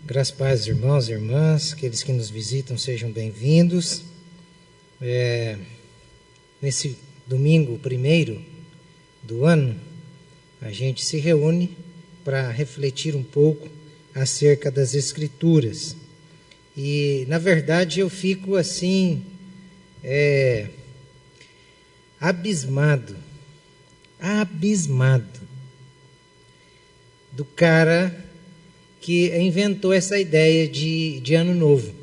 Graças a paz, irmãos e irmãs, aqueles que nos visitam, sejam bem-vindos. Nesse domingo primeiro do ano, a gente se reúne para refletir um pouco acerca das Escrituras. E, na verdade, eu fico assim, abismado do cara que inventou essa ideia de ano novo. O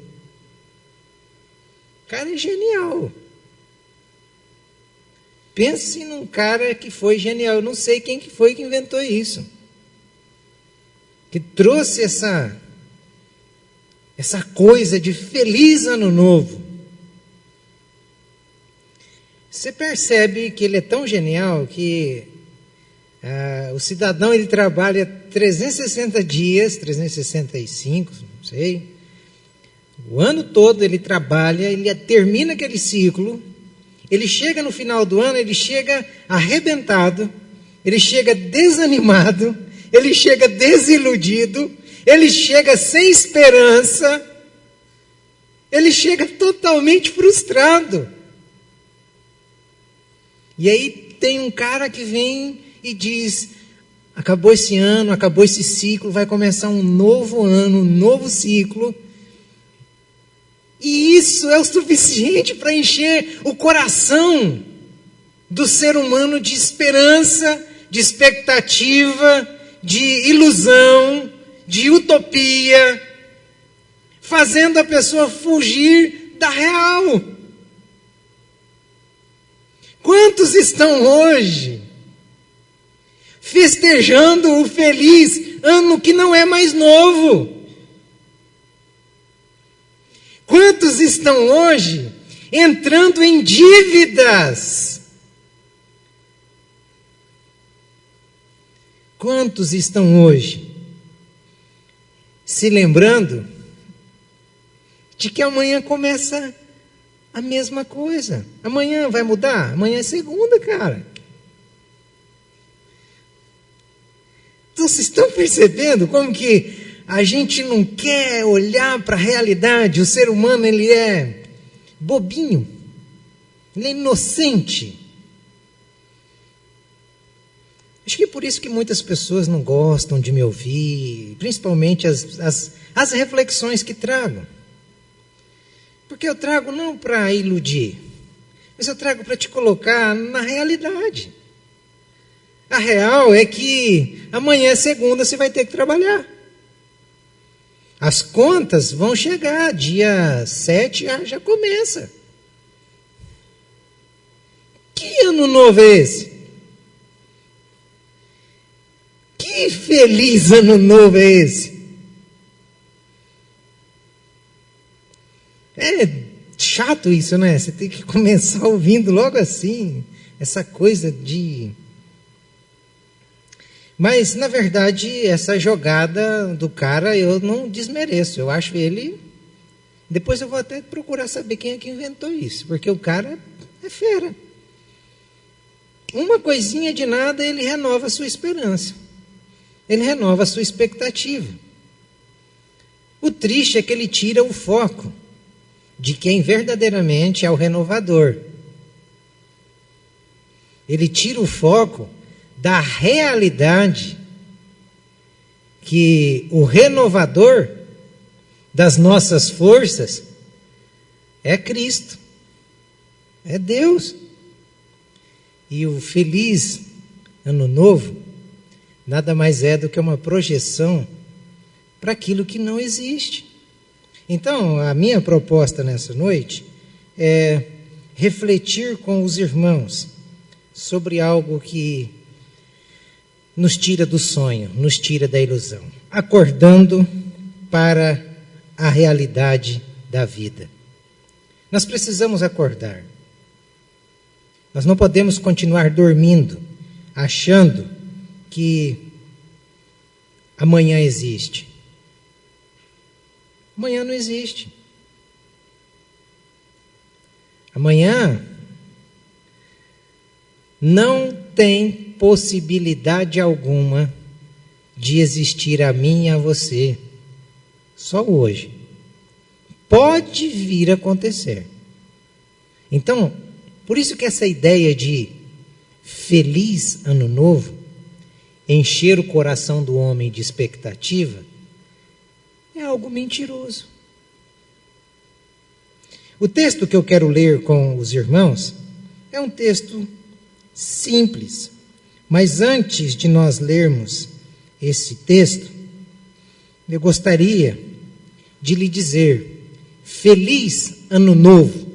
cara é genial. Pense num cara que foi genial. Eu não sei quem que foi que inventou isso. Que trouxe essa coisa de feliz ano novo. Você percebe que ele é tão genial que o cidadão ele trabalha 360 dias, 365, não sei. O ano todo ele trabalha, ele termina aquele ciclo, ele chega no final do ano, ele chega arrebentado, ele chega desanimado, ele chega desiludido, ele chega sem esperança, ele chega totalmente frustrado. E aí tem um cara que vem e diz: acabou esse ano, acabou esse ciclo, vai começar um novo ano, um novo ciclo. E isso é o suficiente para encher o coração do ser humano de esperança, de expectativa, de ilusão, de utopia, fazendo a pessoa fugir da real. Quantos estão hoje festejando o feliz ano que não é mais novo? Quantos estão hoje entrando em dívidas? Quantos estão hoje se lembrando de que amanhã começa a mesma coisa? Amanhã vai mudar? Amanhã é segunda, cara. Então, vocês estão percebendo como que a gente não quer olhar para a realidade? O ser humano, ele é bobinho, ele é inocente. Acho que é por isso que muitas pessoas não gostam de me ouvir, principalmente as reflexões que trago. Porque eu trago não para iludir, mas eu trago para te colocar na realidade. A real é que amanhã é segunda, você vai ter que trabalhar. As contas vão chegar, dia 7 já começa. Que ano novo é esse? Que feliz ano novo é esse? É chato isso, né? Você tem que começar ouvindo logo assim, essa coisa de... Mas, na verdade, essa jogada do cara eu não desmereço. Eu acho ele... Depois eu vou até procurar saber quem é que inventou isso, porque o cara é fera. Uma coisinha de nada, ele renova a sua esperança. Ele renova a sua expectativa. O triste é que ele tira o foco de quem verdadeiramente é o renovador. Ele tira o foco da realidade que o renovador das nossas forças é Cristo, é Deus. E o feliz ano novo nada mais é do que uma projeção para aquilo que não existe. Então, a minha proposta nessa noite é refletir com os irmãos sobre algo que nos tira do sonho, nos tira da ilusão, acordando para a realidade da vida. Nós precisamos acordar. Nós não podemos continuar dormindo, achando que amanhã existe. Amanhã não existe. Amanhã não tem possibilidade alguma de existir a mim e a você. Só hoje. Pode vir a acontecer. Então, por isso que essa ideia de feliz ano novo, encher o coração do homem de expectativa, é algo mentiroso. O texto que eu quero ler com os irmãos é um texto simples, mas antes de nós lermos esse texto, eu gostaria de lhe dizer: feliz ano novo.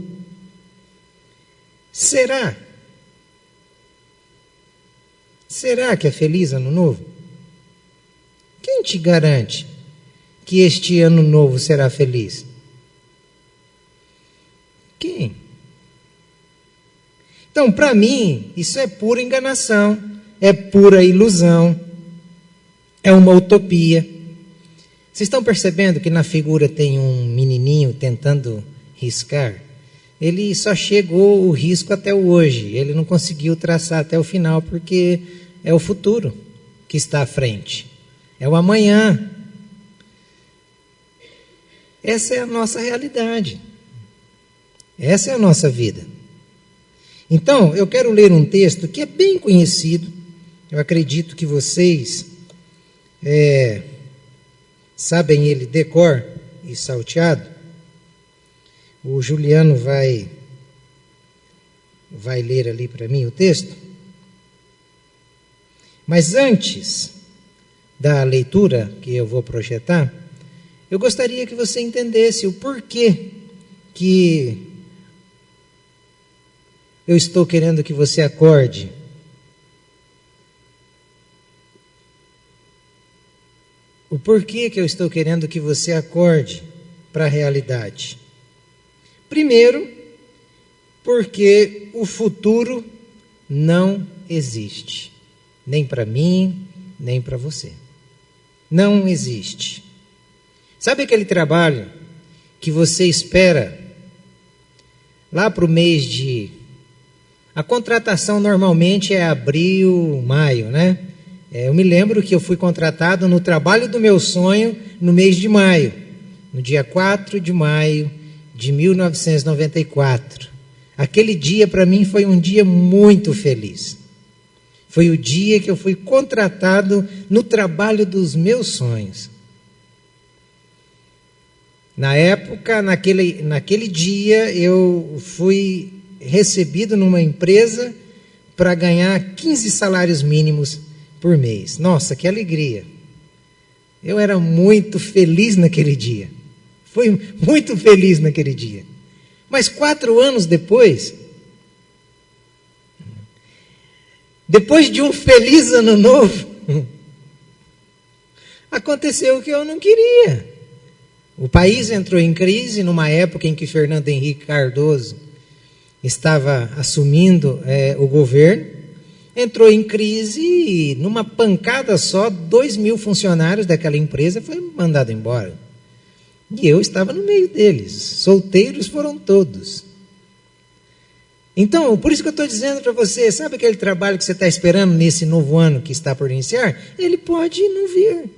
Será? Será que é feliz ano novo? Quem te garante que este ano novo será feliz? Quem? Então, para mim, isso é pura enganação, é pura ilusão, é uma utopia. Vocês estão percebendo que na figura tem um menininho tentando riscar? Ele só chegou o risco até o hoje, ele não conseguiu traçar até o final, porque é o futuro que está à frente, é o amanhã. Essa é a nossa realidade, essa é a nossa vida. Então, eu quero ler um texto que é bem conhecido, eu acredito que vocês sabem ele de cor e salteado. O Juliano vai ler ali para mim o texto. Mas antes da leitura que eu vou projetar, eu gostaria que você entendesse o porquê que eu estou querendo que você acorde. O porquê que eu estou querendo que você acorde para a realidade. Primeiro, porque o futuro não existe. Nem para mim, nem para você. Não existe. Sabe aquele trabalho que você espera lá para o mês de... A contratação normalmente é abril, maio, né? Eu me lembro que eu fui contratado no trabalho do meu sonho no mês de maio, no dia 4 de maio de 1994. Aquele dia para mim foi um dia muito feliz. Foi o dia que eu fui contratado no trabalho dos meus sonhos. Na época, naquele dia, eu fui recebido numa empresa para ganhar 15 salários mínimos por mês. Nossa, que alegria! Eu era muito feliz naquele dia. Fui muito feliz naquele dia. Mas 4 anos depois de um feliz ano novo, aconteceu o que eu não queria. O país entrou em crise numa época em que Fernando Henrique Cardoso estava assumindo o governo. Entrou em crise e numa pancada só, 2.000 funcionários daquela empresa foram mandados embora. E eu estava no meio deles. Solteiros foram todos. Então, por isso que eu estou dizendo para você, sabe aquele trabalho que você está esperando nesse novo ano que está por iniciar? Ele pode não vir.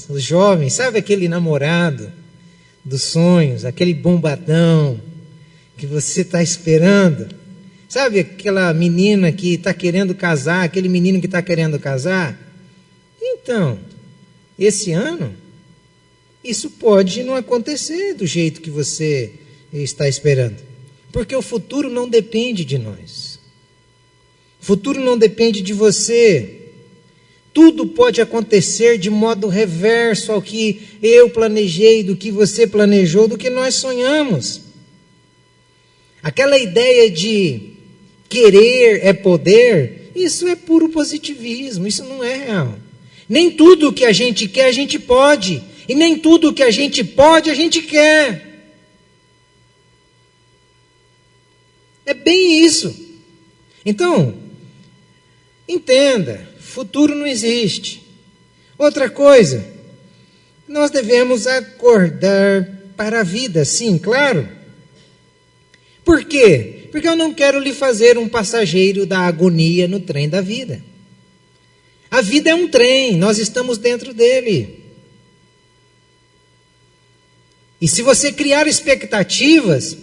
Os jovens, sabe aquele namorado dos sonhos, aquele bombadão que você está esperando? Sabe aquela menina que está querendo casar, aquele menino que está querendo casar? Então, esse ano, isso pode não acontecer do jeito que você está esperando. Porque o futuro não depende de nós. O futuro não depende de você. Tudo pode acontecer de modo reverso ao que eu planejei, do que você planejou, do que nós sonhamos. Aquela ideia de querer é poder, isso é puro positivismo, isso não é real. Nem tudo o que a gente quer, a gente pode. E nem tudo o que a gente pode, a gente quer. É bem isso. Então, entenda, futuro não existe. Outra coisa, nós devemos acordar para a vida, sim, claro. Por quê? Porque eu não quero lhe fazer um passageiro da agonia no trem da vida. A vida é um trem, nós estamos dentro dele. E se você criar expectativas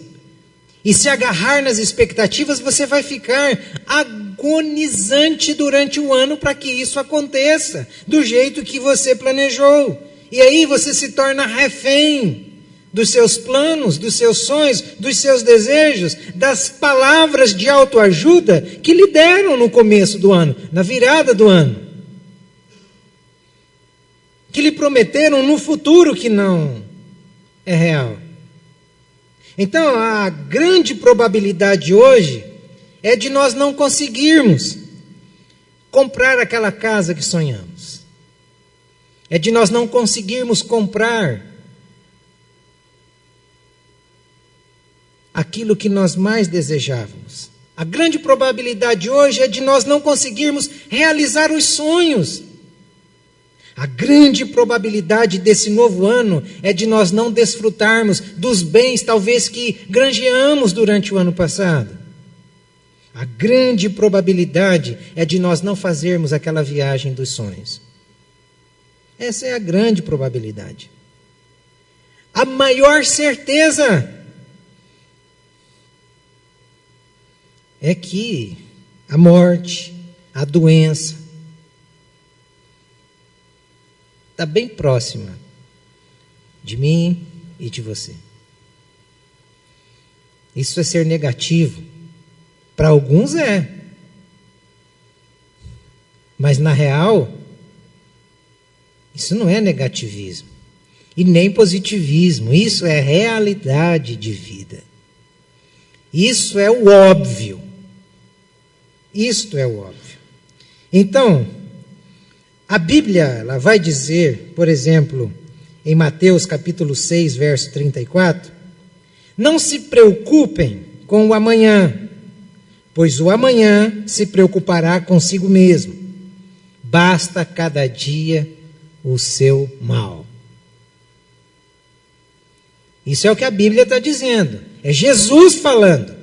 e se agarrar nas expectativas, você vai ficar agonizante durante o ano para que isso aconteça do jeito que você planejou. E aí você se torna refém dos seus planos, dos seus sonhos, dos seus desejos, das palavras de autoajuda que lhe deram no começo do ano, na virada do ano. Que lhe prometeram no futuro que não é real. Então, a grande probabilidade hoje é de nós não conseguirmos comprar aquela casa que sonhamos. É de nós não conseguirmos comprar aquilo que nós mais desejávamos. A grande probabilidade hoje é de nós não conseguirmos realizar os sonhos. A grande probabilidade desse novo ano é de nós não desfrutarmos dos bens, talvez, que granjeamos durante o ano passado. A grande probabilidade é de nós não fazermos aquela viagem dos sonhos. Essa é a grande probabilidade. A maior certeza é que a morte, a doença, está bem próxima de mim e de você. Isso é ser negativo. Para alguns é. Mas na real, isso não é negativismo. E nem positivismo. Isso é realidade de vida. Isso é o óbvio. Isto é o óbvio. Então, a Bíblia ela vai dizer, por exemplo, em Mateus capítulo 6, verso 34, não se preocupem com o amanhã, pois o amanhã se preocupará consigo mesmo. Basta cada dia o seu mal. Isso é o que a Bíblia está dizendo. É Jesus falando.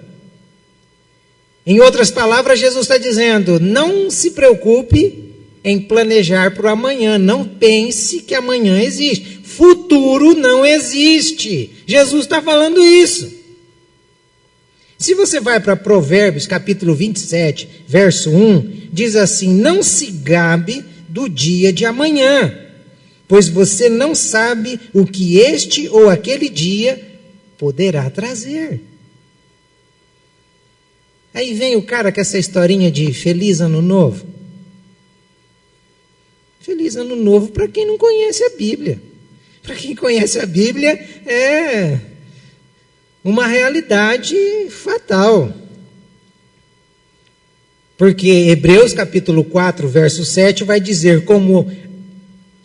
Em outras palavras, Jesus está dizendo, não se preocupe em planejar para o amanhã. Não pense que amanhã existe. Futuro não existe. Jesus está falando isso. Se você vai para Provérbios, capítulo 27, verso 1, diz assim, não se gabe do dia de amanhã, pois você não sabe o que este ou aquele dia poderá trazer. Aí vem o cara com essa historinha de Feliz Ano Novo. Feliz Ano Novo para quem não conhece a Bíblia. Para quem conhece a Bíblia, é uma realidade fatal. Porque Hebreus capítulo 4, verso 7 vai dizer, como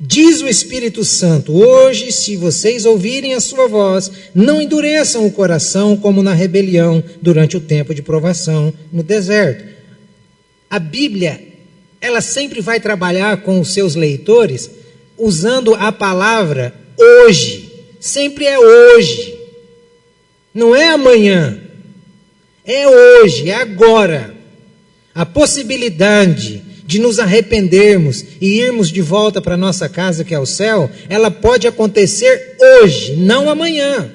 diz o Espírito Santo, hoje, se vocês ouvirem a sua voz, não endureçam o coração como na rebelião durante o tempo de provação no deserto. A Bíblia, ela sempre vai trabalhar com os seus leitores usando a palavra hoje. Sempre é hoje. Não é amanhã. É hoje, é agora. A possibilidade de nos arrependermos e irmos de volta para a nossa casa, que é o céu, ela pode acontecer hoje, não amanhã.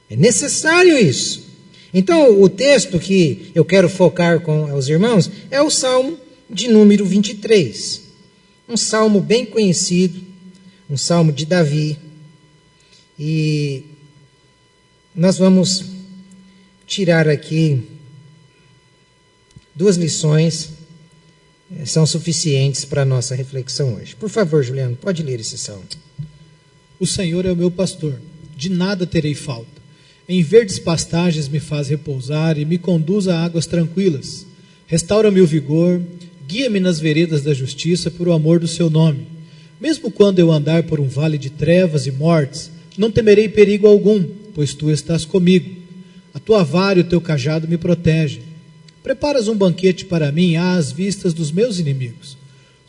É necessário isso. Então, o texto que eu quero focar com os irmãos é o Salmo de número 23. Um salmo bem conhecido, um salmo de Davi. E nós vamos tirar aqui 2 lições, são suficientes para a nossa reflexão hoje. Por favor, Juliano, pode ler esse salmo. O Senhor é o meu pastor, de nada terei falta. Em verdes pastagens me faz repousar e me conduz a águas tranquilas. Restaura-me o vigor, guia-me nas veredas da justiça por o amor do seu nome. Mesmo quando eu andar por um vale de trevas e mortes, não temerei perigo algum, pois tu estás comigo. A tua vara e o teu cajado me protegem. Preparas um banquete para mim às vistas dos meus inimigos.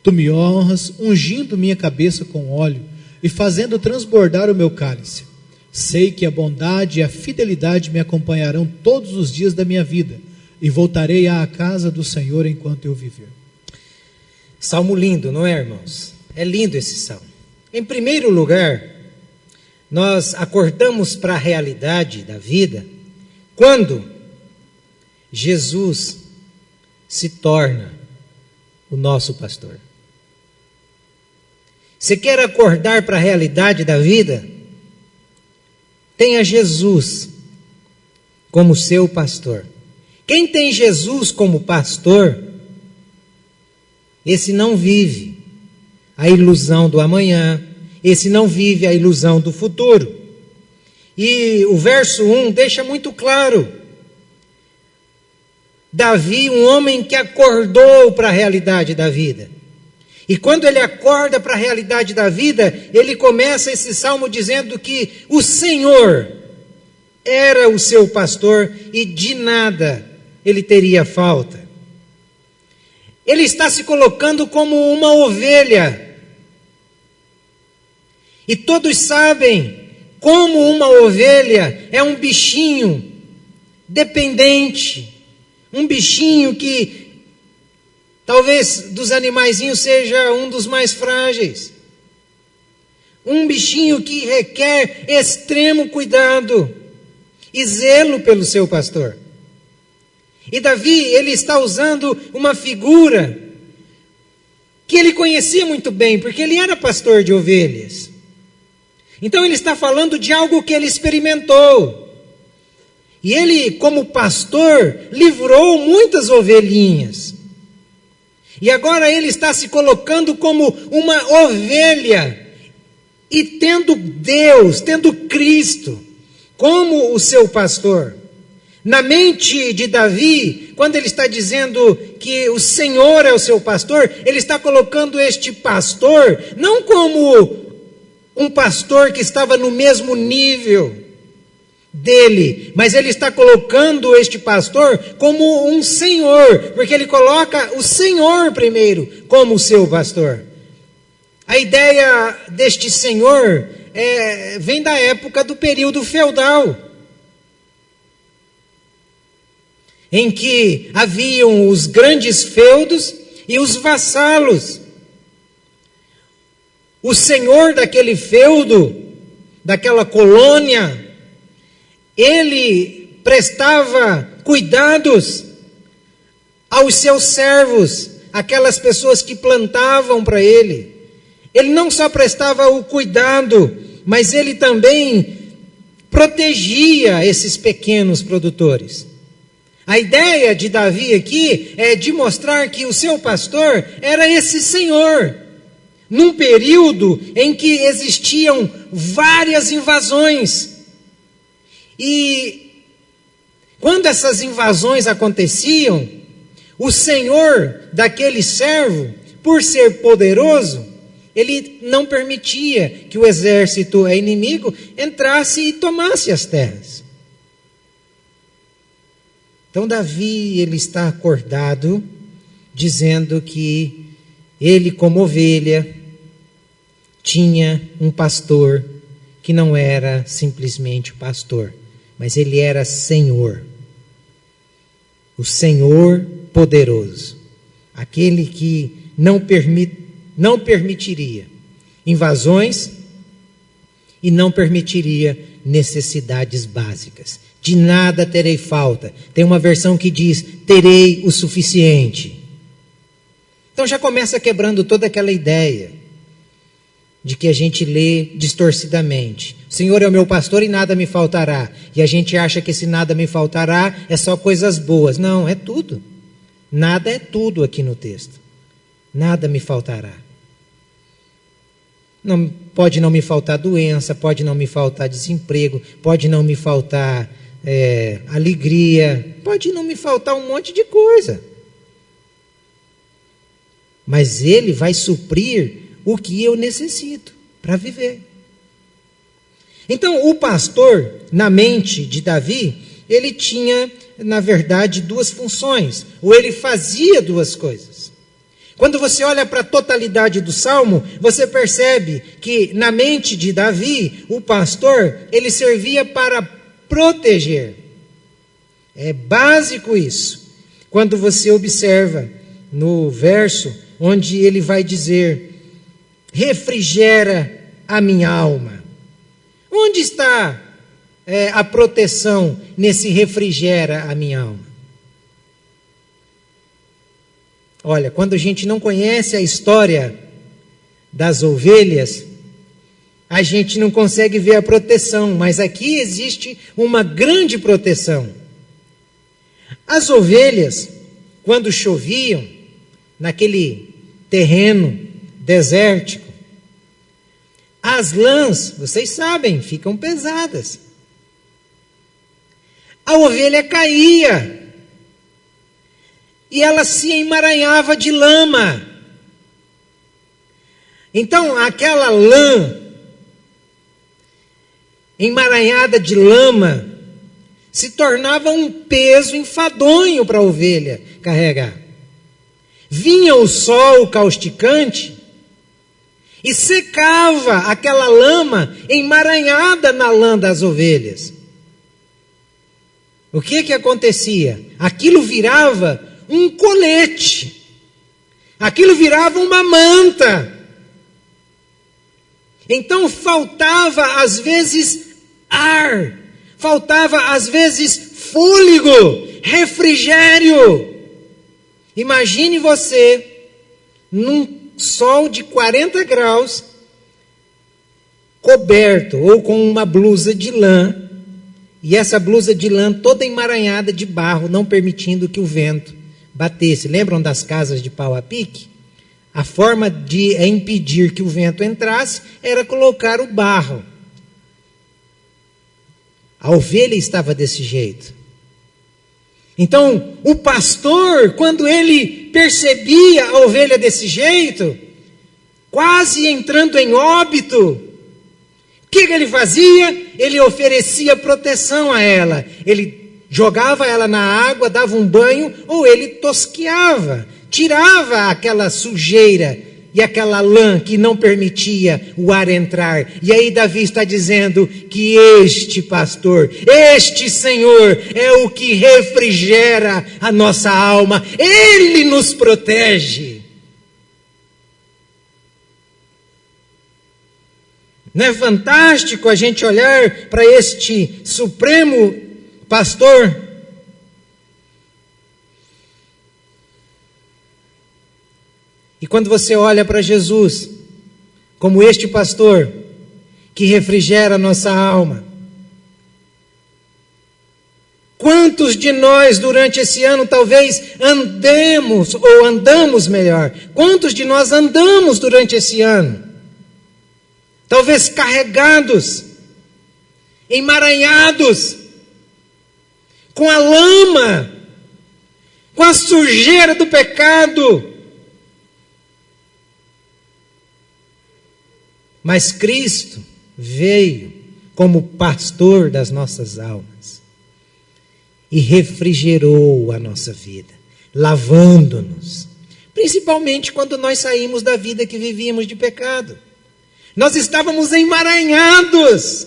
Tu me honras, ungindo minha cabeça com óleo e fazendo transbordar o meu cálice. Sei que a bondade e a fidelidade me acompanharão todos os dias da minha vida e voltarei à casa do Senhor enquanto eu viver. Salmo lindo, não é, irmãos? É lindo esse salmo. Em primeiro lugar, nós acordamos para a realidade da vida quando Jesus se torna o nosso pastor. Você quer acordar para a realidade da vida? Tenha Jesus como seu pastor. Quem tem Jesus como pastor, esse não vive a ilusão do amanhã, esse não vive a ilusão do futuro. E o verso 1 deixa muito claro. Davi, um homem que acordou para a realidade da vida. E quando ele acorda para a realidade da vida, ele começa esse salmo dizendo que o Senhor era o seu pastor e de nada ele teria falta. Ele está se colocando como uma ovelha. E todos sabem como uma ovelha é um bichinho dependente, um bichinho que talvez dos animaizinhos seja um dos mais frágeis. Um bichinho que requer extremo cuidado e zelo pelo seu pastor. E Davi, ele está usando uma figura que ele conhecia muito bem, porque ele era pastor de ovelhas. Então ele está falando de algo que ele experimentou. E ele, como pastor, livrou muitas ovelhinhas. E agora ele está se colocando como uma ovelha e tendo Deus, tendo Cristo como o seu pastor. Na mente de Davi, quando ele está dizendo que o Senhor é o seu pastor, ele está colocando este pastor não como um pastor que estava no mesmo nível dele, mas ele está colocando este pastor como um senhor, porque ele coloca o Senhor primeiro como o seu pastor. A ideia deste senhor vem da época do período feudal, em que haviam os grandes feudos e os vassalos. O senhor daquele feudo, daquela colônia, ele prestava cuidados aos seus servos, aquelas pessoas que plantavam para ele. Ele não só prestava o cuidado, mas ele também protegia esses pequenos produtores. A ideia de Davi aqui é de mostrar que o seu pastor era esse senhor, num período em que existiam várias invasões. E quando essas invasões aconteciam, o senhor daquele servo, por ser poderoso, ele não permitia que o exército inimigo entrasse e tomasse as terras. Então Davi, ele está acordado, dizendo que ele, como ovelha, tinha um pastor que não era simplesmente pastor, mas ele era Senhor. O Senhor poderoso, aquele que não permitiria invasões e não permitiria necessidades básicas. De nada terei falta. Tem uma versão que diz, terei o suficiente. Então já começa quebrando toda aquela ideia de que a gente lê distorcidamente. O Senhor é o meu pastor e nada me faltará. E a gente acha que esse nada me faltará é só coisas boas. Não, é tudo. Nada é tudo aqui no texto. Nada me faltará. Não, pode não me faltar doença, pode não me faltar desemprego, pode não me faltar alegria, pode não me faltar um monte de coisa. Mas Ele vai suprir o que eu necessito para viver. Então, o pastor, na mente de Davi, ele tinha, na verdade, duas funções, ou ele fazia duas coisas. Quando você olha para a totalidade do Salmo, você percebe que na mente de Davi, o pastor, ele servia para proteger. É básico isso. Quando você observa no verso onde ele vai dizer: refrigera a minha alma. Onde está a proteção nesse refrigera a minha alma? Olha, quando a gente não conhece a história das ovelhas, a gente não consegue ver a proteção, mas aqui existe uma grande proteção. As ovelhas, quando choviam, naquele terreno desértico, as lãs, vocês sabem, ficam pesadas. A ovelha caía e ela se emaranhava de lama. Então, aquela lã emaranhada de lama se tornava um peso enfadonho para a ovelha carregar. Vinha o sol causticante e secava aquela lama emaranhada na lã das ovelhas. O que acontecia? Aquilo virava um colete, aquilo virava uma manta. Então faltava às vezes ar, faltava às vezes fôlego, refrigério. Imagine você num sol de 40 graus, coberto ou com uma blusa de lã, e essa blusa de lã toda emaranhada de barro, não permitindo que o vento batesse. Lembram das casas de pau a pique? A forma de impedir que o vento entrasse era colocar o barro. A ovelha estava desse jeito. Então, o pastor, quando ele percebia a ovelha desse jeito, quase entrando em óbito, o que ele fazia? Ele oferecia proteção a ela. Ele jogava ela na água, dava um banho, ou ele tosqueava, tirava aquela sujeira e aquela lã que não permitia o ar entrar. E aí Davi está dizendo que este pastor, este Senhor, é o que refrigera a nossa alma. Ele nos protege. Não é fantástico a gente olhar para este supremo pastor? E quando você olha para Jesus, como este pastor, que refrigera a nossa alma, quantos de nós durante esse ano talvez andamos melhor, quantos de nós andamos durante esse ano, talvez carregados, emaranhados, com a lama, com a sujeira do pecado. Mas Cristo veio como pastor das nossas almas e refrigerou a nossa vida, lavando-nos, principalmente quando nós saímos da vida que vivíamos de pecado. Nós estávamos emaranhados,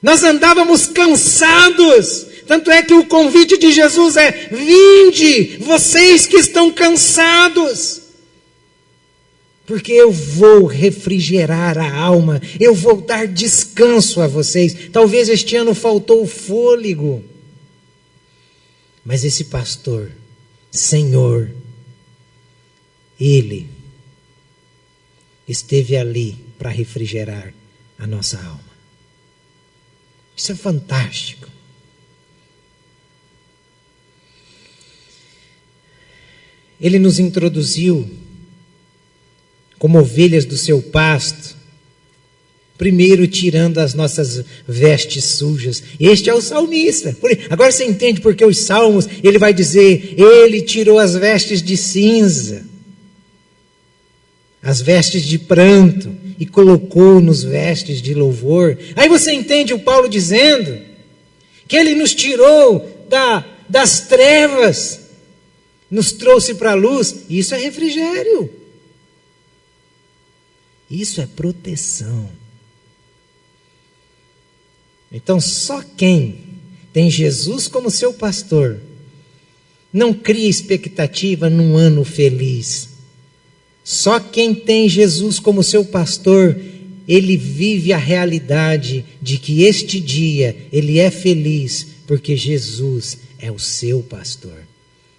nós andávamos cansados. Tanto é que o convite de Jesus é: vinde, vocês que estão cansados, porque eu vou refrigerar a alma, eu vou dar descanso a vocês. Talvez este ano faltou o fôlego, mas esse pastor, Senhor, Ele esteve ali para refrigerar a nossa alma. Isso é fantástico. Ele nos introduziu como ovelhas do seu pasto, primeiro tirando as nossas vestes sujas. Este é o salmista. Agora você entende porque os salmos, ele vai dizer: ele tirou as vestes de cinza, as vestes de pranto, e colocou-nos vestes de louvor. Aí você entende o Paulo dizendo que ele nos tirou das trevas, nos trouxe para a luz. Isso é refrigério. Isso é proteção. Então, só quem tem Jesus como seu pastor não cria expectativa num ano feliz. Só quem tem Jesus como seu pastor, ele vive a realidade de que este dia ele é feliz, porque Jesus é o seu pastor.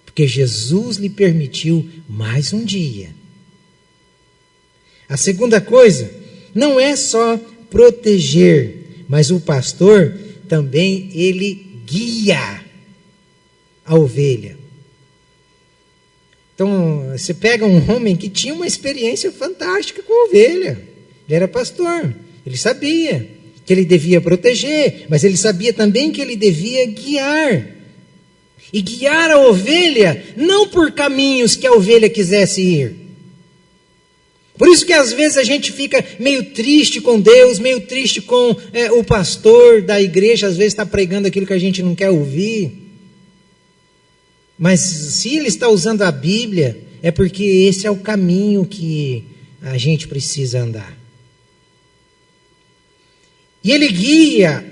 Porque Jesus lhe permitiu mais um dia. A segunda coisa, não é só proteger, mas o pastor também ele guia a ovelha. Então, você pega um homem que tinha uma experiência fantástica com a ovelha. Ele era pastor, ele sabia que ele devia proteger, mas ele sabia também que ele devia guiar. E guiar a ovelha não por caminhos que a ovelha quisesse ir. Por isso que às vezes a gente fica meio triste com Deus, meio triste com o pastor da igreja, às vezes está pregando aquilo que a gente não quer ouvir. Mas se ele está usando a Bíblia, é porque esse é o caminho que a gente precisa andar. E ele guia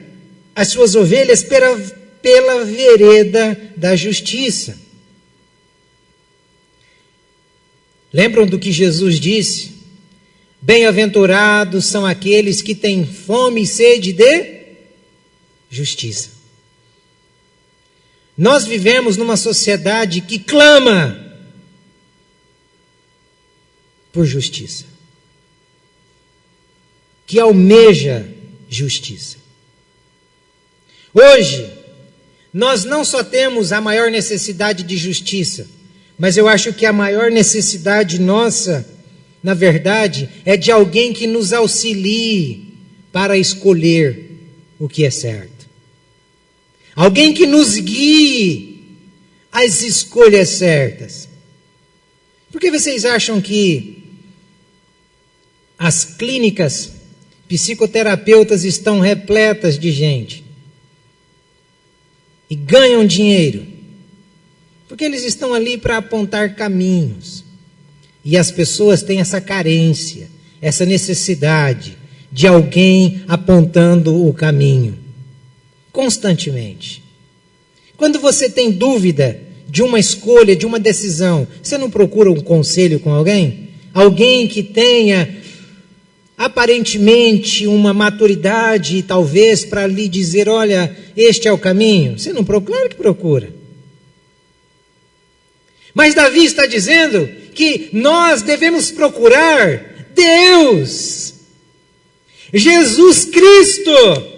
as suas ovelhas pela vereda da justiça. Lembram do que Jesus disse? Bem-aventurados são aqueles que têm fome e sede de justiça. Nós vivemos numa sociedade que clama por justiça, que almeja justiça. Hoje, nós não só temos a maior necessidade de justiça, mas eu acho que a maior necessidade nossa, na verdade, é de alguém que nos auxilie para escolher o que é certo. Alguém que nos guie às escolhas certas. Por que vocês acham que as clínicas psicoterapeutas estão repletas de gente e ganham dinheiro? Porque eles estão ali para apontar caminhos. E as pessoas têm essa carência, essa necessidade de alguém apontando o caminho. Constantemente. Quando você tem dúvida de uma escolha, de uma decisão, você não procura um conselho com alguém? Alguém que tenha aparentemente uma maturidade, talvez, para lhe dizer, olha, este é o caminho? Você não procura? Claro que procura. Mas Davi está dizendo que nós devemos procurar Deus, Jesus Cristo.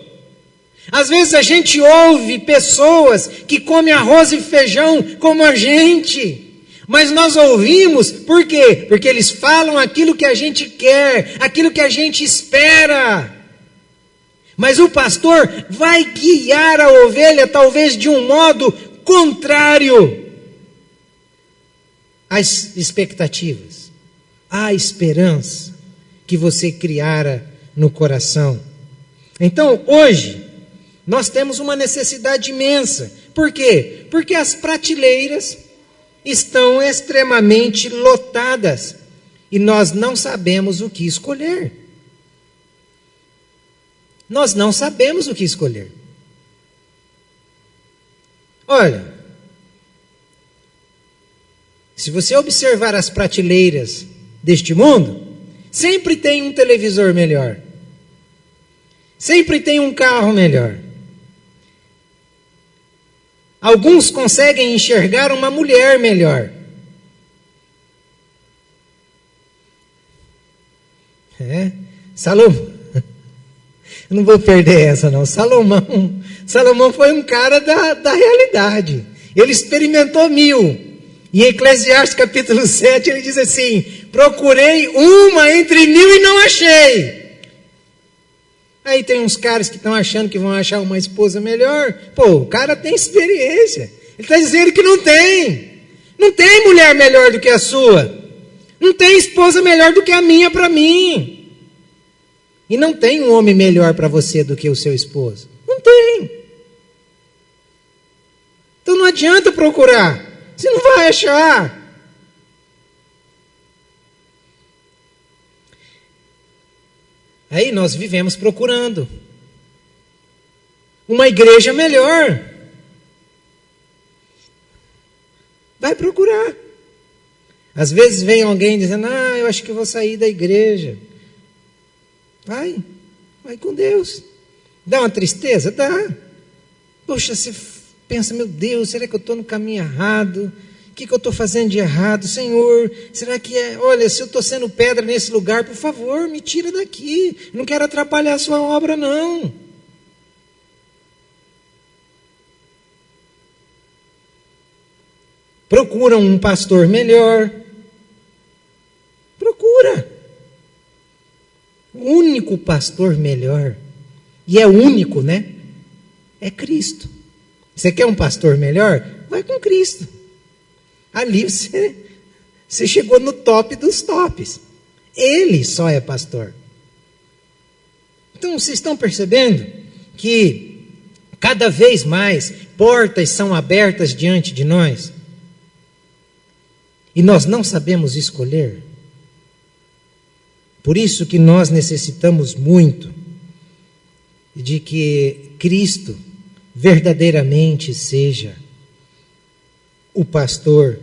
Às vezes a gente ouve pessoas que comem arroz e feijão como a gente, mas nós ouvimos, por quê? Porque eles falam aquilo que a gente quer, aquilo que a gente espera. Mas o pastor vai guiar a ovelha talvez de um modo contrário às expectativas, à esperança que você criara no coração. Então, hoje, nós temos uma necessidade imensa. Por quê? Porque as prateleiras estão extremamente lotadas e nós não sabemos o que escolher. Nós não sabemos o que escolher. Olha, se você observar as prateleiras deste mundo, sempre tem um televisor melhor. Sempre tem um carro melhor. Alguns conseguem enxergar uma mulher melhor. Salomão. Eu não vou perder essa não. Salomão foi um cara da realidade. Ele experimentou 1000. Em Eclesiastes capítulo 7 ele diz assim, procurei uma entre 1000 e não achei. Aí tem uns caras que estão achando que vão achar uma esposa melhor. Pô, o cara tem experiência. Ele está dizendo que não tem. Não tem mulher melhor do que a sua. Não tem esposa melhor do que a minha para mim. E não tem um homem melhor para você do que o seu esposo. Não tem. Então não adianta procurar. Você não vai achar. Aí nós vivemos procurando uma igreja melhor. Vai procurar. Às vezes vem alguém dizendo, eu acho que vou sair da igreja. Vai com Deus. Dá uma tristeza? Dá. Poxa, você pensa, meu Deus, será que eu estou no caminho errado? O que eu estou fazendo de errado? Senhor, será que olha, se eu estou sendo pedra nesse lugar, por favor, me tira daqui. Eu não quero atrapalhar a sua obra, não. Procura um pastor melhor. Procura. O único pastor melhor, e é único, né? É Cristo. Você quer um pastor melhor? Vai com Cristo. Ali você chegou no top dos tops. Ele só é pastor. Então vocês estão percebendo que cada vez mais portas são abertas diante de nós e nós não sabemos escolher. Por isso que nós necessitamos muito de que Cristo verdadeiramente seja o pastor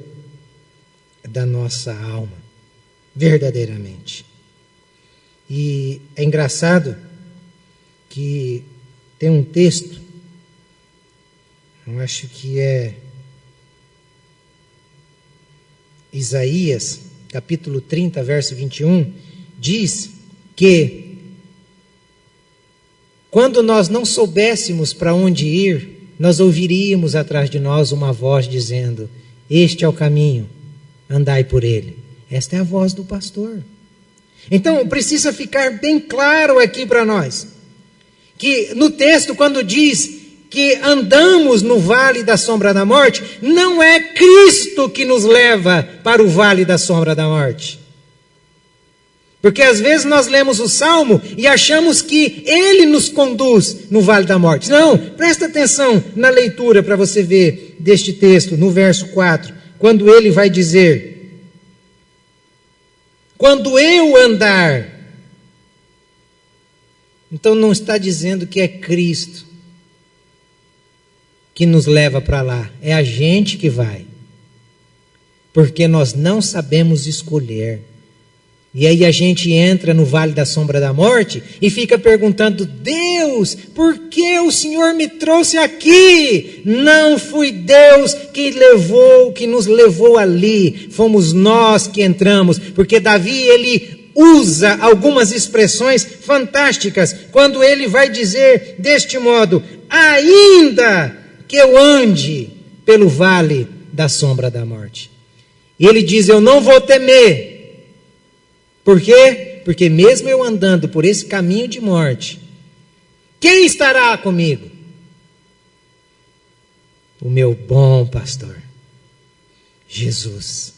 da nossa alma, verdadeiramente. E é engraçado que tem um texto, eu acho que é Isaías, capítulo 30, verso 21, diz que quando nós não soubéssemos para onde ir, nós ouviríamos atrás de nós uma voz dizendo, este é o caminho, andai por ele. Esta é a voz do pastor. Então precisa ficar bem claro aqui para nós, que no texto quando diz que andamos no vale da sombra da morte, não é Cristo que nos leva para o vale da sombra da morte. Porque às vezes nós lemos o Salmo e achamos que Ele nos conduz no vale da morte. Não, presta atenção na leitura para você ver deste texto, no verso 4, quando ele vai dizer, quando eu andar, então não está dizendo que é Cristo que nos leva para lá, é a gente que vai, porque nós não sabemos escolher. E aí a gente entra no vale da sombra da morte e fica perguntando, Deus, por que o Senhor me trouxe aqui? Não fui Deus que nos levou ali, fomos nós que entramos, porque Davi, ele usa algumas expressões fantásticas, quando ele vai dizer deste modo, ainda que eu ande pelo vale da sombra da morte. E ele diz, eu não vou temer. Por quê? Porque mesmo eu andando por esse caminho de morte, quem estará comigo? O meu bom pastor, Jesus,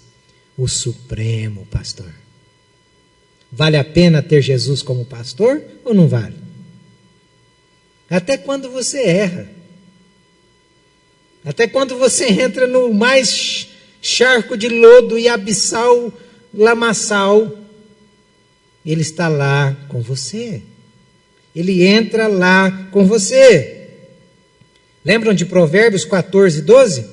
o supremo pastor. Vale a pena ter Jesus como pastor ou não vale? Até quando você erra, até quando você entra no mais charco de lodo e abissal, lamaçal, Ele está lá com você. Ele entra lá com você. Lembram de Provérbios 14, 12?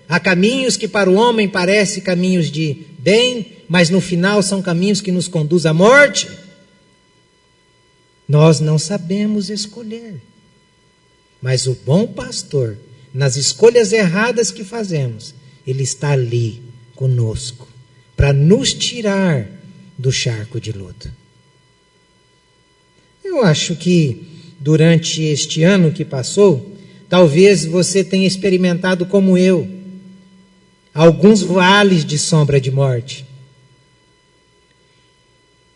Há caminhos que para o homem parecem caminhos de bem, mas no final são caminhos que nos conduzem à morte. Nós não sabemos escolher. Mas o bom pastor, nas escolhas erradas que fazemos, ele está ali conosco, para nos tirar do charco de lodo. Eu acho que durante este ano que passou, talvez você tenha experimentado como eu, alguns vales de sombra de morte,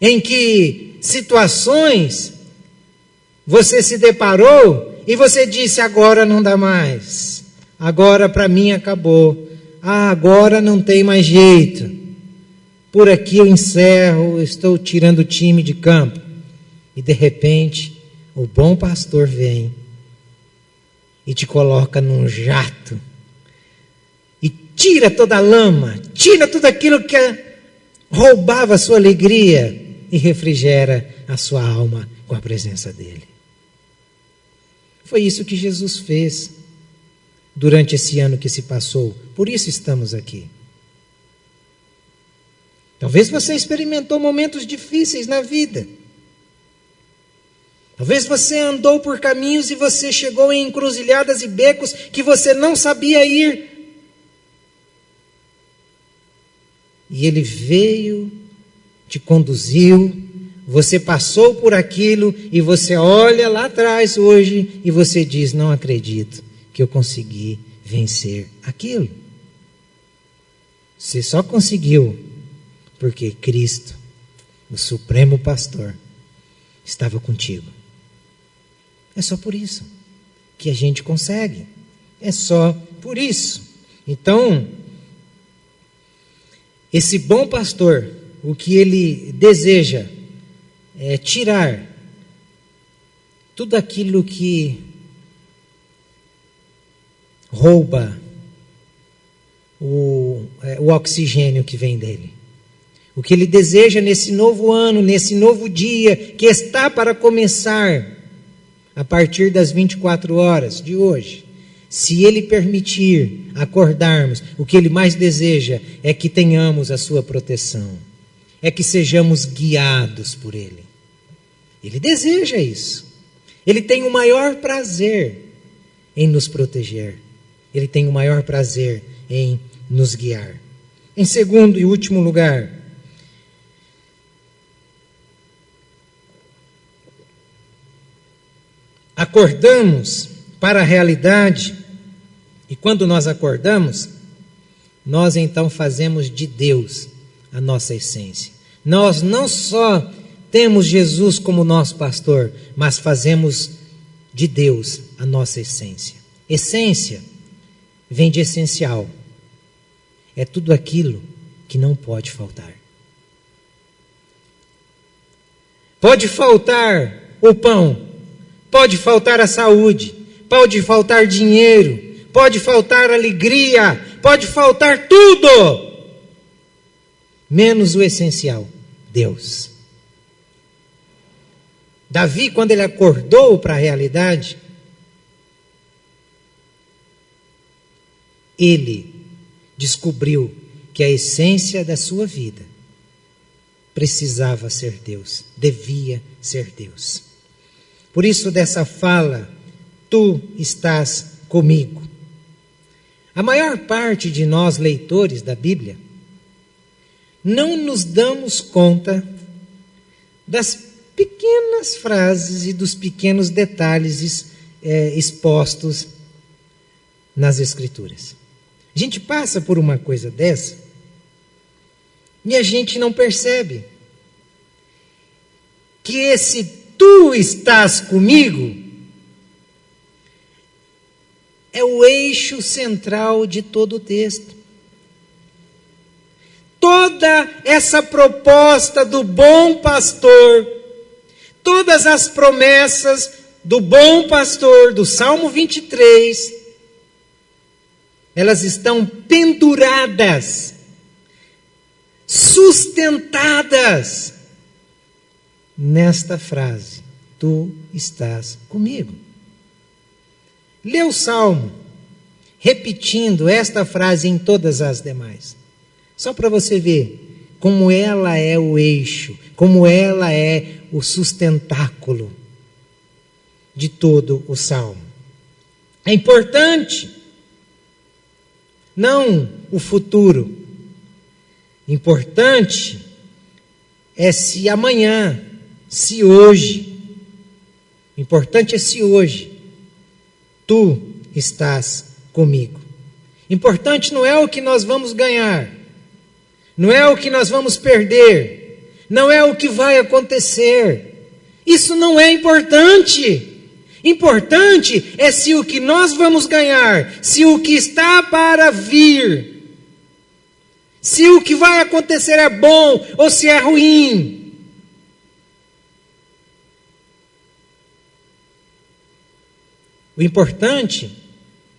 em que situações você se deparou e você disse, agora não dá mais, agora para mim acabou, agora não tem mais jeito, por aqui eu encerro, estou tirando o time de campo. E de repente, o bom pastor vem e te coloca num jato e tira toda a lama, tira tudo aquilo que roubava a sua alegria e refrigera a sua alma com a presença dele. Foi isso que Jesus fez durante esse ano que se passou. Por isso estamos aqui. Talvez você experimentou momentos difíceis na vida. Talvez você andou por caminhos e você chegou em encruzilhadas e becos que você não sabia ir. E Ele veio, te conduziu, você passou por aquilo e você olha lá atrás hoje e você diz: não acredito que eu consegui vencer aquilo. Você só conseguiu porque Cristo, o Supremo Pastor, estava contigo. É só por isso que a gente consegue. É só por isso. Então, esse bom pastor, o que ele deseja é tirar tudo aquilo que rouba o oxigênio que vem dele. O que ele deseja nesse novo ano, nesse novo dia que está para começar, a partir das 24 horas de hoje, se Ele permitir acordarmos, o que Ele mais deseja é que tenhamos a sua proteção, é que sejamos guiados por Ele. Ele deseja isso. Ele tem o maior prazer em nos proteger. Ele tem o maior prazer em nos guiar. Em segundo e último lugar, acordamos para a realidade, e quando nós acordamos, nós então fazemos de Deus a nossa essência. Nós não só temos Jesus como nosso pastor, mas fazemos de Deus a nossa essência. Essência vem de essencial. É tudo aquilo que não pode faltar. Pode faltar o pão, pode faltar a saúde, pode faltar dinheiro, pode faltar alegria, pode faltar tudo, menos o essencial, Deus. Davi, quando ele acordou para a realidade, ele descobriu que a essência da sua vida precisava ser Deus, devia ser Deus. Por isso dessa fala, tu estás comigo. A maior parte de nós leitores da Bíblia não nos damos conta das pequenas frases e dos pequenos detalhes expostos nas Escrituras. A gente passa por uma coisa dessa e a gente não percebe que esse tu estás comigo é o eixo central de todo o texto. Toda essa proposta do bom pastor, todas as promessas do bom pastor, do Salmo 23, elas estão penduradas, sustentadas nesta frase: tu estás comigo. Lê o Salmo, repetindo esta frase em todas as demais. Só para você ver como ela é o eixo, como ela é o sustentáculo de todo o Salmo. É importante, não o futuro. Importante é se amanhã, se hoje. Importante é se hoje tu estás comigo. Importante não é o que nós vamos ganhar, não é o que nós vamos perder, não é o que vai acontecer. Isso não é importante. Importante é se o que nós vamos ganhar, se o que está para vir, se o que vai acontecer é bom ou se é ruim. O importante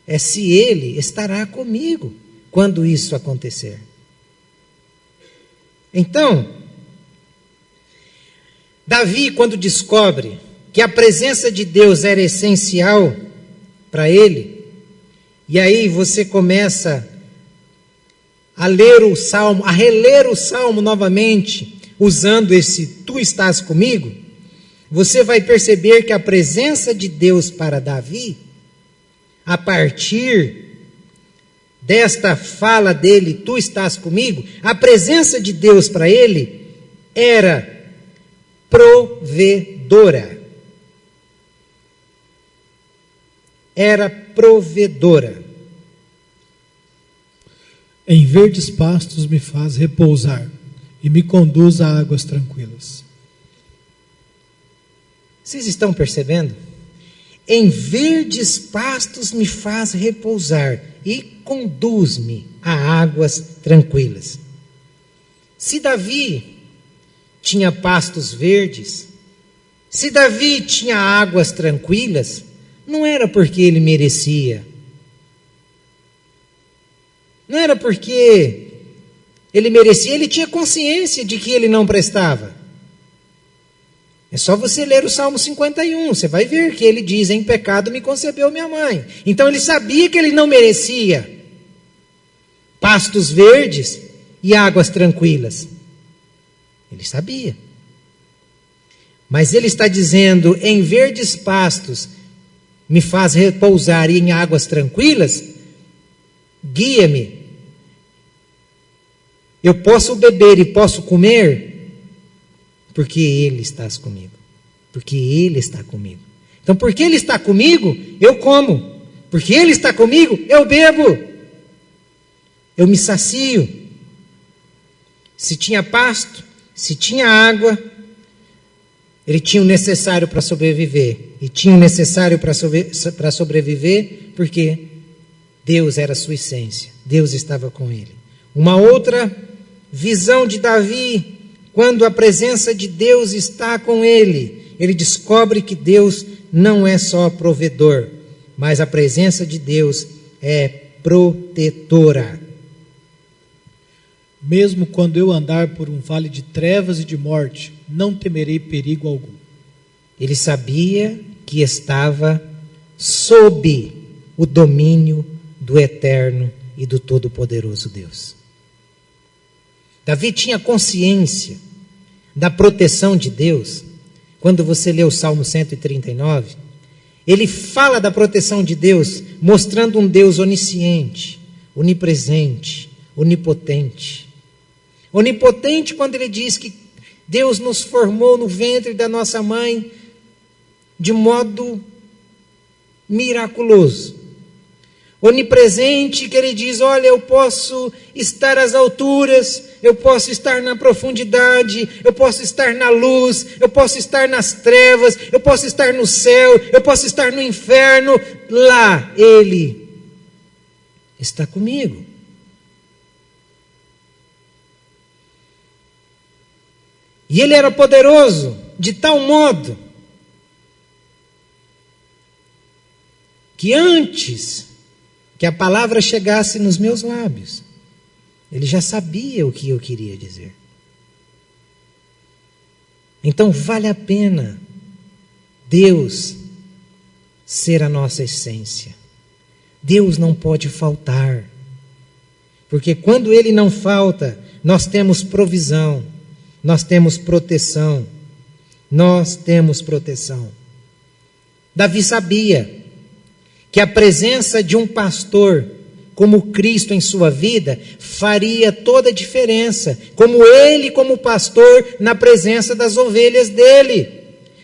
é se Ele estará comigo quando isso acontecer. Então, Davi, quando descobre que a presença de Deus era essencial para ele, e aí você começa a ler o Salmo, a reler o Salmo novamente, usando esse tu estás comigo, você vai perceber que a presença de Deus para Davi, a partir desta fala dele, tu estás comigo, a presença de Deus para ele era provedora. Era provedora. Em verdes pastos me faz repousar e me conduz a águas tranquilas. Vocês estão percebendo? Em verdes pastos me faz repousar e conduz-me a águas tranquilas. Se Davi tinha pastos verdes, se Davi tinha águas tranquilas, não era porque ele merecia. Não era porque ele merecia, ele tinha consciência de que ele não prestava. É só você ler o Salmo 51, você vai ver que ele diz, em pecado me concebeu minha mãe. Então ele sabia que ele não merecia pastos verdes e águas tranquilas. Ele sabia. Mas ele está dizendo, em verdes pastos me faz repousar e em águas tranquilas, guia-me. Eu posso beber e posso comer, porque Ele está comigo. Porque Ele está comigo. Então, porque Ele está comigo, eu como. Porque Ele está comigo, eu bebo. Eu me sacio. Se tinha pasto, se tinha água, ele tinha o necessário para sobreviver. E tinha o necessário para sobreviver, porque Deus era a sua essência. Deus estava com ele. Uma outra visão de Davi, quando a presença de Deus está com ele, ele descobre que Deus não é só provedor, mas a presença de Deus é protetora. Mesmo quando eu andar por um vale de trevas e de morte, não temerei perigo algum. Ele sabia que estava sob o domínio do eterno e do todo-poderoso Deus. Davi tinha consciência da proteção de Deus. Quando você lê o Salmo 139, ele fala da proteção de Deus, mostrando um Deus onisciente, onipresente, onipotente. Onipotente quando ele diz que Deus nos formou no ventre da nossa mãe de modo miraculoso. Onipresente que ele diz, olha, eu posso estar às alturas, eu posso estar na profundidade, eu posso estar na luz, eu posso estar nas trevas, eu posso estar no céu, eu posso estar no inferno. Lá Ele está comigo. E Ele era poderoso de tal modo que antes que a palavra chegasse nos meus lábios, Ele já sabia o que eu queria dizer. Então vale a pena Deus ser a nossa essência. Deus não pode faltar, porque quando Ele não falta, nós temos provisão, nós temos proteção, nós temos proteção. Davi sabia que a presença de um pastor como Cristo em sua vida faria toda a diferença, como ele como pastor na presença das ovelhas dele.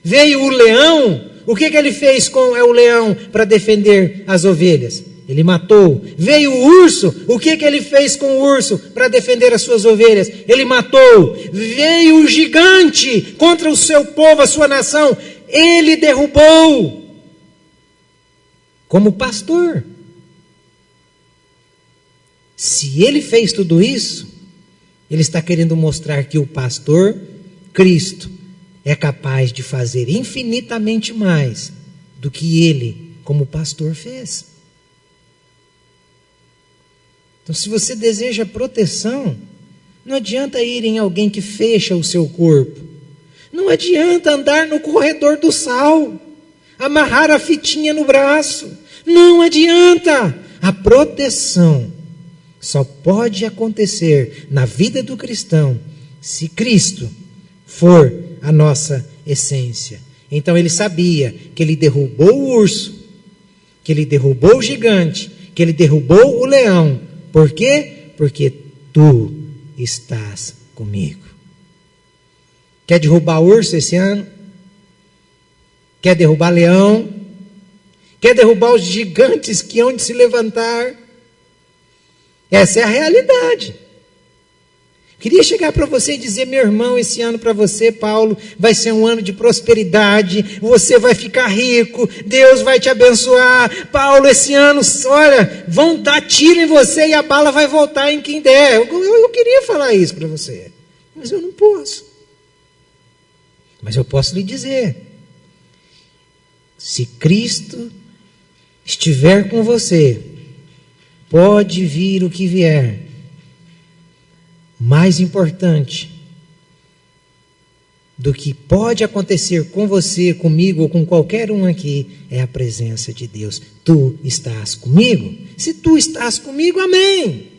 Veio o leão, o que ele fez com o leão para defender as ovelhas? Ele matou. Veio o urso, o que ele fez com o urso para defender as suas ovelhas? Ele matou. Veio o gigante contra o seu povo, a sua nação, ele derrubou. Como pastor. Se ele fez tudo isso, ele está querendo mostrar que o pastor, Cristo, é capaz de fazer infinitamente mais do que ele, como pastor, fez. Então, se você deseja proteção, não adianta ir em alguém que fecha o seu corpo. Não adianta andar no corredor do sal, amarrar a fitinha no braço. Não adianta. A proteção só pode acontecer na vida do cristão se Cristo for a nossa essência. Então ele sabia que ele derrubou o urso, que ele derrubou o gigante, que ele derrubou o leão. Por quê? Porque tu estás comigo. Quer derrubar urso esse ano? Quer derrubar leão? Quer derrubar os gigantes que hão de se levantar? Essa é a realidade. Queria chegar para você e dizer, meu irmão, esse ano para você, Paulo, vai ser um ano de prosperidade, você vai ficar rico, Deus vai te abençoar. Paulo, esse ano, olha, vão dar tiro em você e a bala vai voltar em quem der. Eu queria falar isso para você, mas eu não posso. Mas eu posso lhe dizer, se Cristo estiver com você, pode vir o que vier. Mais importante do que pode acontecer com você, comigo ou com qualquer um aqui, é a presença de Deus. Tu estás comigo? Se tu estás comigo, amém.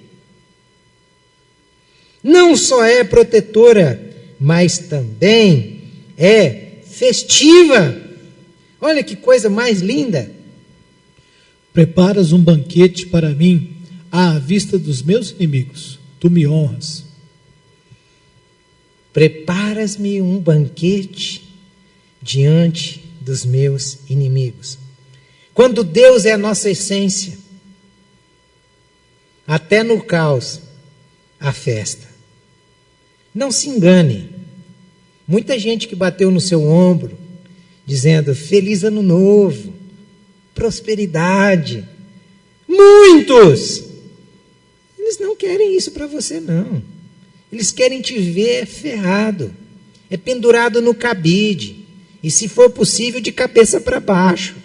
Não só é protetora, mas também é festiva. Olha que coisa mais linda. Preparas um banquete para mim à vista dos meus inimigos. Tu me honras. Preparas-me um banquete diante dos meus inimigos. Quando Deus é a nossa essência, até no caos, há festa. Não se engane. Muita gente que bateu no seu ombro, dizendo, feliz ano novo, prosperidade. Muitos! Eles não querem isso para você, não. Eles querem te ver ferrado, pendurado no cabide, e se for possível, de cabeça para baixo.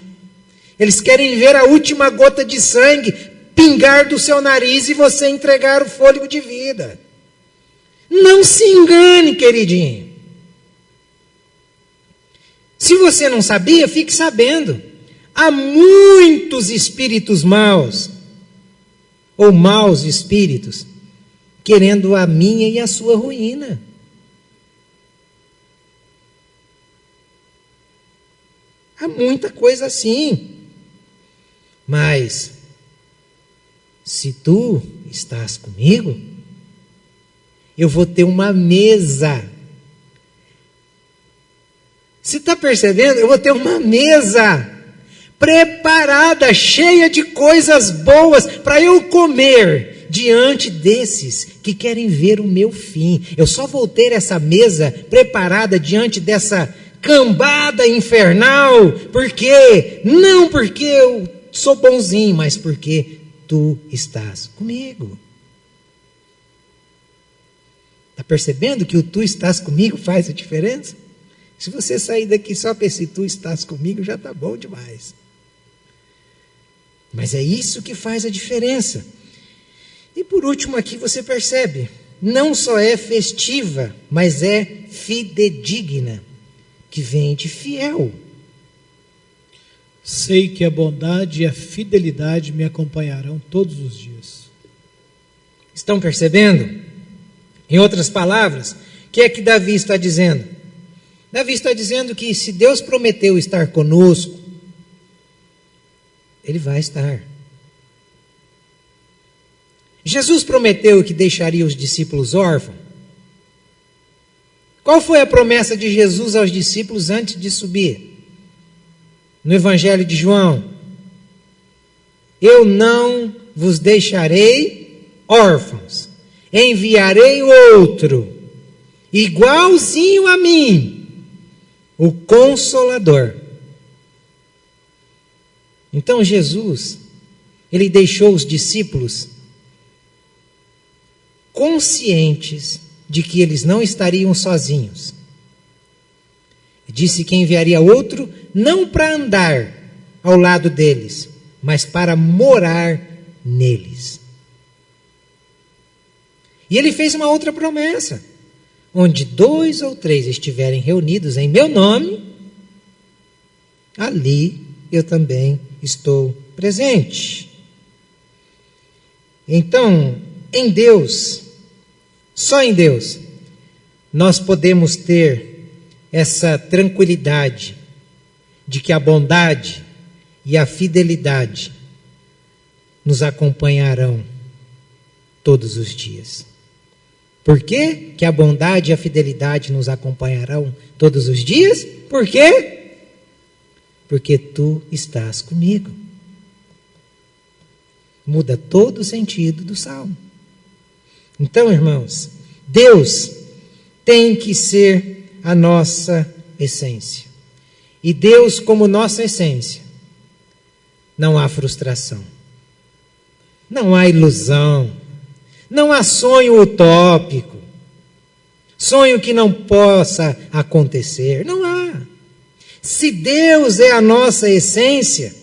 Eles querem ver a última gota de sangue pingar do seu nariz e você entregar o fôlego de vida. Não se engane, queridinho. Se você não sabia, fique sabendo. Há muitos espíritos maus, ou maus espíritos, querendo a minha e a sua ruína. Há muita coisa assim. Mas, se tu estás comigo, eu vou ter uma mesa. Você está percebendo? Eu vou ter uma mesa preparada, cheia de coisas boas para eu comer diante desses que querem ver o meu fim. Eu só vou ter essa mesa preparada diante dessa cambada infernal. Por quê? Não porque eu sou bonzinho, mas porque tu estás comigo. Está percebendo que o tu estás comigo faz a diferença? Se você sair daqui só para esse tu estás comigo, já está bom demais. Mas é isso que faz a diferença. E por último aqui você percebe, não só é festiva, mas é fidedigna, que vem de fiel. Sei que a bondade e a fidelidade me acompanharão todos os dias. Estão percebendo? Em outras palavras, o que é que Davi está dizendo? Davi está dizendo que se Deus prometeu estar conosco, Ele vai estar. Jesus prometeu que deixaria os discípulos órfãos. Qual foi a promessa de Jesus aos discípulos antes de subir? No Evangelho de João. Eu não vos deixarei órfãos. Enviarei outro, igualzinho a mim, o Consolador. Então Jesus, Ele deixou os discípulos conscientes de que eles não estariam sozinhos. Disse que enviaria outro, não para andar ao lado deles, mas para morar neles. E ele fez uma outra promessa, onde 2 ou 3 estiverem reunidos em meu nome, ali eu também estou presente. Então, em Deus, só em Deus, nós podemos ter essa tranquilidade de que a bondade e a fidelidade nos acompanharão todos os dias. Por quê que a bondade e a fidelidade nos acompanharão todos os dias? Por quê? Porque tu estás comigo. Muda todo o sentido do salmo. Então, irmãos, Deus tem que ser a nossa essência. E Deus, como nossa essência, não há frustração, não há ilusão, não há sonho utópico, sonho que não possa acontecer, não há. Se Deus é a nossa essência,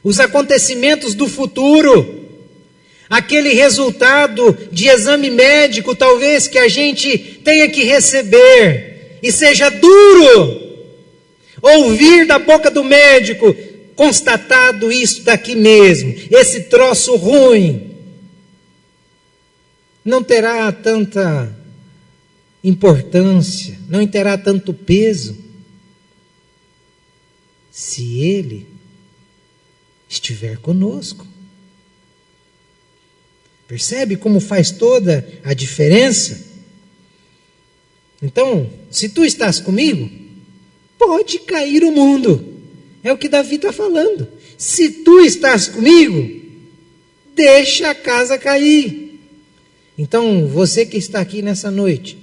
os acontecimentos do futuro, aquele resultado de exame médico, talvez que a gente tenha que receber, e seja duro ouvir da boca do médico, constatado isso daqui mesmo, esse troço ruim, não terá tanta importância, não terá tanto peso, se Ele estiver conosco. Percebe como faz toda a diferença? Então, se tu estás comigo, pode cair o mundo. É o que Davi está falando. Se tu estás comigo, deixa a casa cair. Então, você que está aqui nessa noite,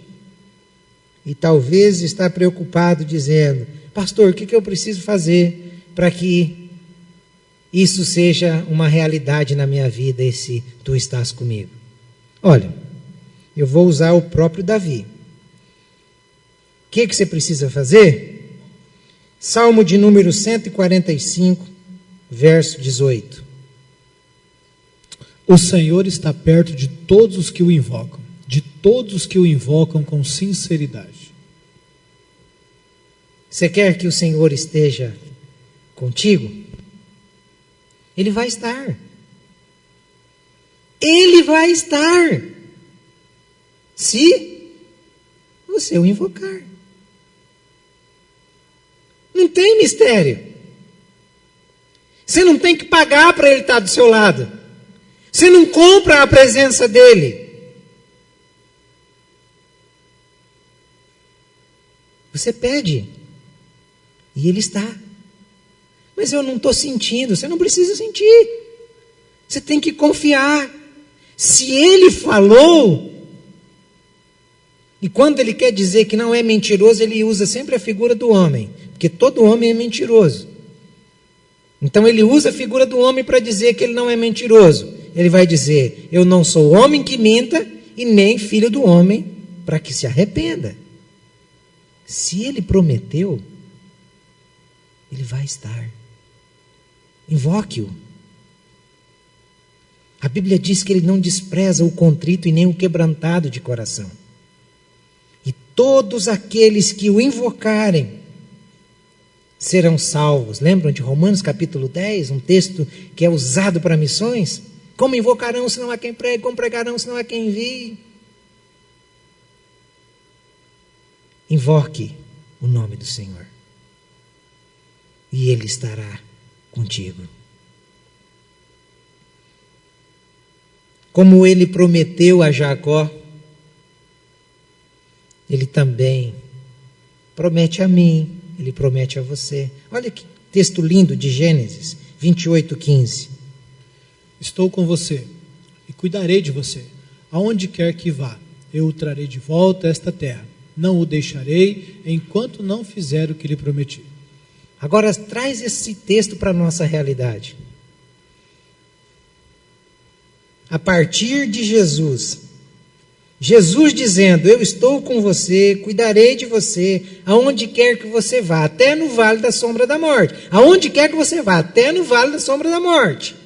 e talvez está preocupado dizendo, pastor, o que eu preciso fazer para que isso seja uma realidade na minha vida, esse tu estás comigo? Olha, eu vou usar o próprio Davi. O que você precisa fazer? Salmo de número 145, verso 18. O Senhor está perto de todos os que o invocam, de todos os que o invocam com sinceridade. Você quer que o Senhor esteja contigo? Ele vai estar. Ele vai estar. Se você o invocar. Não tem mistério. Você não tem que pagar para Ele estar do seu lado. Você não compra a presença dEle. Você pede. E Ele está. Mas eu não estou sentindo. Você não precisa sentir. Você tem que confiar. Se Ele falou, e quando Ele quer dizer que não é mentiroso, Ele usa sempre a figura do homem. Porque todo homem é mentiroso. Então Ele usa a figura do homem para dizer que Ele não é mentiroso. Ele vai dizer, eu não sou homem que minta, e nem filho do homem para que se arrependa. Se Ele prometeu, Ele vai estar. Invoque-o. A Bíblia diz que Ele não despreza o contrito e nem o quebrantado de coração. E todos aqueles que o invocarem serão salvos. Lembram de Romanos capítulo 10, um texto que é usado para missões? Como invocarão se não há quem pregue? Como pregarão se não há quem envie? Invoque o nome do Senhor. E Ele estará contigo. Como Ele prometeu a Jacó, Ele também promete a mim, Ele promete a você. Olha que texto lindo de Gênesis 28:15. Estou com você e cuidarei de você. Aonde quer que vá, eu o trarei de volta a esta terra. Não o deixarei enquanto não fizer o que lhe prometi. Agora traz esse texto para a nossa realidade. A partir de Jesus, Jesus dizendo, eu estou com você, cuidarei de você, aonde quer que você vá, até no vale da sombra da morte. Aonde quer que você vá, até no vale da sombra da morte.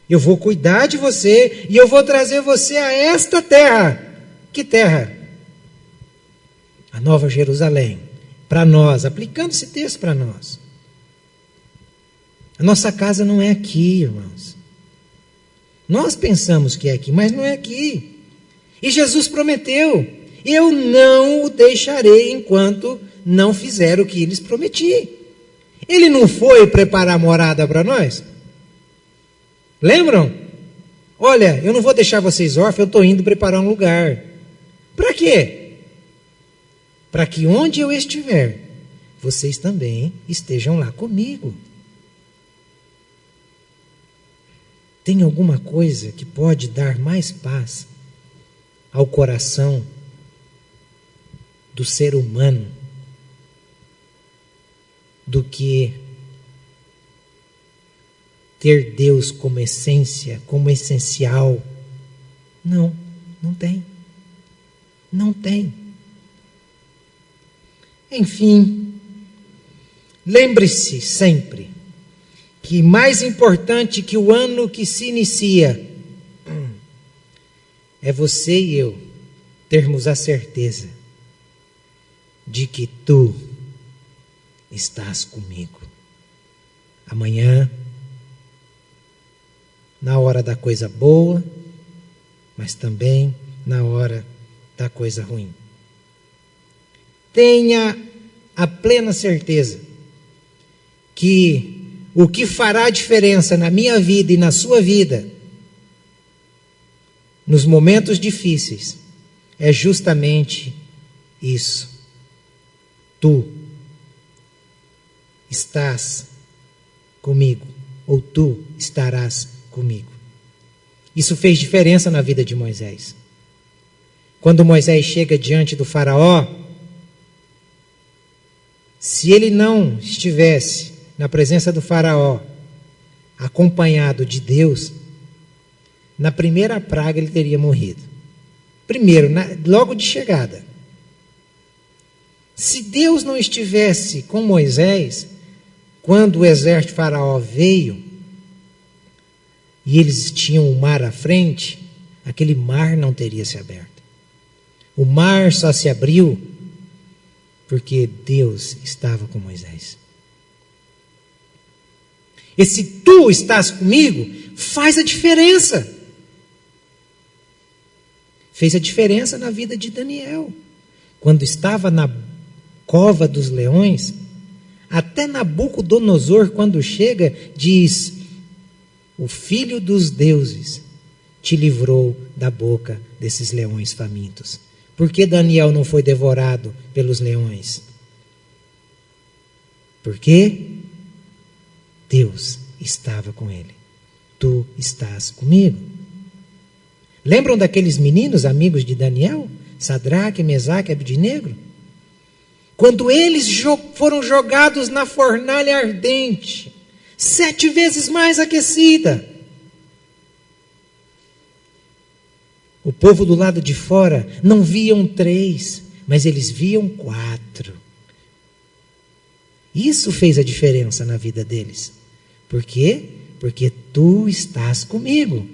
Eu vou cuidar de você e eu vou trazer você a esta terra. Que terra? A Nova Jerusalém. Para nós, aplicando esse texto para nós. A nossa casa não é aqui, irmãos. Nós pensamos que é aqui, mas não é aqui. E Jesus prometeu: eu não o deixarei enquanto não fizer o que lhes prometi. Ele não foi preparar morada para nós? Lembram? Olha, eu não vou deixar vocês órfãos, eu estou indo preparar um lugar. Para quê? Para que onde eu estiver, vocês também estejam lá comigo. Tem alguma coisa que pode dar mais paz ao coração do ser humano do que ter Deus como essência, como essencial? Não, não tem. Não tem. Enfim, lembre-se sempre que mais importante que o ano que se inicia é você e eu termos a certeza de que tu estás comigo. Amanhã, na hora da coisa boa, mas também na hora da coisa ruim. Tenha a plena certeza que o que fará diferença na minha vida e na sua vida, nos momentos difíceis, é justamente isso. Tu estás comigo, ou tu estarás comigo. Isso fez diferença na vida de Moisés. Quando Moisés chega diante do faraó, se ele não estivesse na presença do faraó, acompanhado de Deus, na primeira praga ele teria morrido. Primeiro, logo de chegada. Se Deus não estivesse com Moisés, quando o exército de faraó veio, e eles tinham o mar à frente, aquele mar não teria se aberto. O mar só se abriu porque Deus estava com Moisés. Esse tu estás comigo faz a diferença. Fez a diferença na vida de Daniel. Quando estava na cova dos leões, até Nabucodonosor, quando chega, diz: o filho dos deuses te livrou da boca desses leões famintos. Por que Daniel não foi devorado pelos leões? Porque Deus estava com ele. Tu estás comigo. Lembram daqueles meninos amigos de Daniel? Sadraque, Mesaque e Abednego? Quando eles foram jogados na fornalha ardente, 7 vezes mais aquecida, o povo do lado de fora não viam 3, mas eles viam 4. Isso fez a diferença na vida deles. Por quê? Porque tu estás comigo.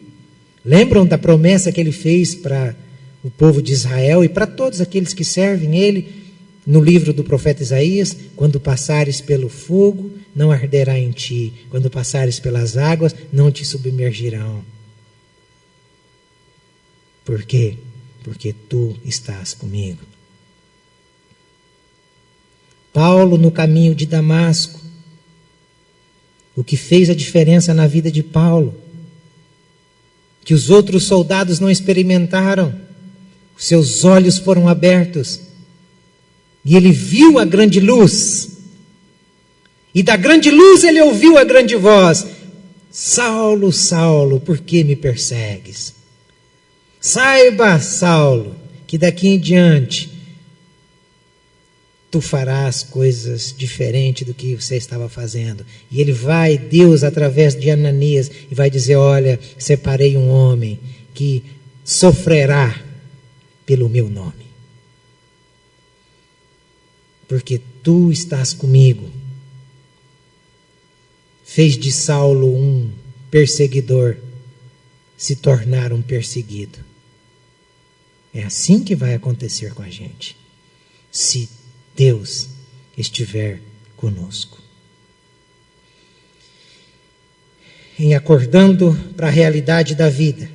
Lembram da promessa que ele fez para o povo de Israel e para todos aqueles que servem ele, no livro do profeta Isaías: quando passares pelo fogo, não arderá em ti. Quando passares pelas águas, não te submergirão. Por quê? Porque tu estás comigo. Paulo, no caminho de Damasco, o que fez a diferença na vida de Paulo, que os outros soldados não experimentaram, os seus olhos foram abertos, e ele viu a grande luz, e da grande luz ele ouviu a grande voz: Saulo, Saulo, por que me persegues? Saiba, Saulo, que daqui em diante tu farás coisas diferentes do que você estava fazendo. E ele vai, Deus, através de Ananias, e vai dizer: olha, separei um homem que sofrerá pelo meu nome. Porque tu estás comigo. Fez de Saulo um perseguidor se tornar um perseguido. É assim que vai acontecer com a gente, se Deus estiver conosco. em acordando para a realidade da vida,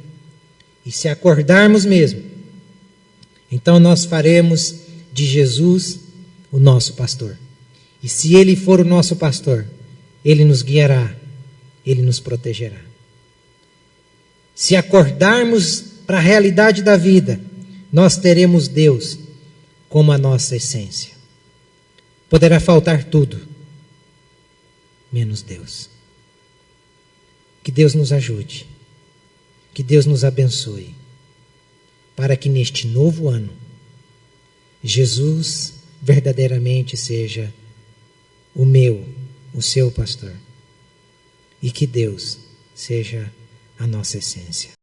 e se acordarmos mesmo, então nós faremos de Jesus o nosso pastor. E se Ele for o nosso pastor, Ele nos guiará, Ele nos protegerá. Se acordarmos para a realidade da vida, nós teremos Deus como a nossa essência. Poderá faltar tudo, menos Deus. Que Deus nos ajude, que Deus nos abençoe, para que neste novo ano, Jesus verdadeiramente seja o seu pastor, e que Deus seja a nossa essência.